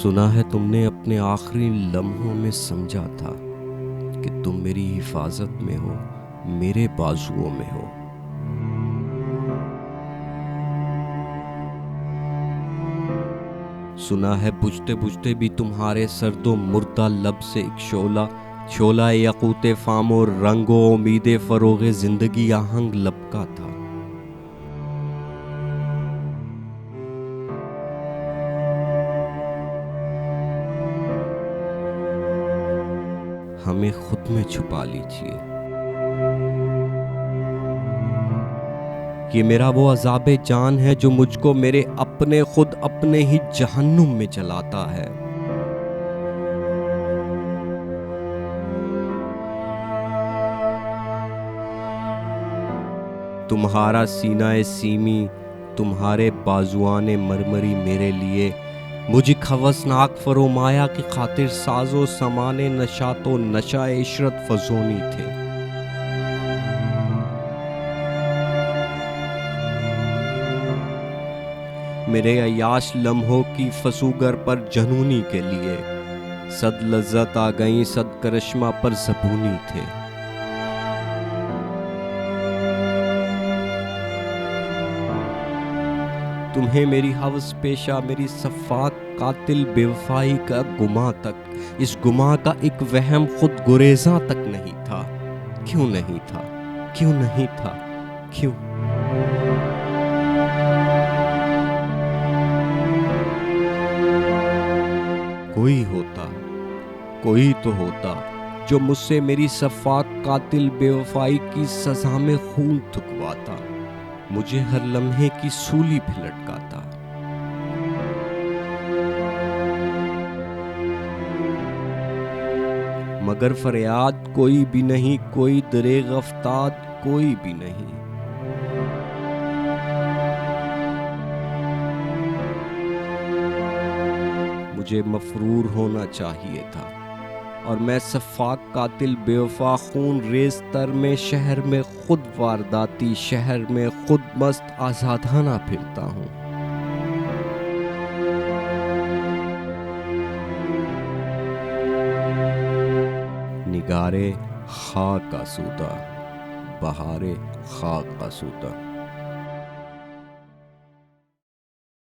سنا ہے تم نے اپنے آخری لمحوں میں سمجھا تھا کہ تم میری حفاظت میں ہو، میرے بازوؤں میں ہو۔ سنا ہے بجھتے بجھتے بھی تمہارے سرد و مردہ لب سے ایک شعلہ یاقوت فام و رنگ و امید فروغ زندگی آہنگ لبکا تھا۔ ہمیں خود میں چھپا لیجیے۔ یہ میرا وہ عذاب جان ہے جو مجھ کو میرے اپنے خود اپنے ہی جہنم میں چلاتا ہے۔ تمہارا سینہ سیمی، تمہارے بازوان مرمری میرے لیے مجھے ہوسناک فرومایا کی خاطر ساز و سامان نشاط و نشہ عشرت فزونی تھے۔ میرے عیاش لمحوں کی فسوگر پر جنونی کے لیے صد لذت آ گئیں، صد کرشمہ پر زبونی تھے۔ تمہیں میری ہوس پیشہ، میری صفاک قاتل بے وفائی کا گماں تک، اس گماں کا ایک وہم خود گریزاں تک نہیں تھا۔ کیوں نہیں تھا؟ کیوں نہیں تھا؟ کیوں؟ کوئی تو ہوتا جو مجھ سے میری صفاک قاتل بے وفائی کی سزا میں خون تھکواتا، مجھے ہر لمحے کی سولی پہ لٹکاتا۔ مگر فریاد کوئی بھی نہیں، کوئی دریغ افتاد کوئی بھی نہیں۔ مجھے مفرور ہونا چاہیے تھا، اور میں صفاک قاتل بے وفا خون ریز تر میں شہر میں خود وارداتی، شہر میں خود مست آزادانہ پھرتا ہوں۔ نگارے خاک آسودہ، بہارے خاک آسودہ۔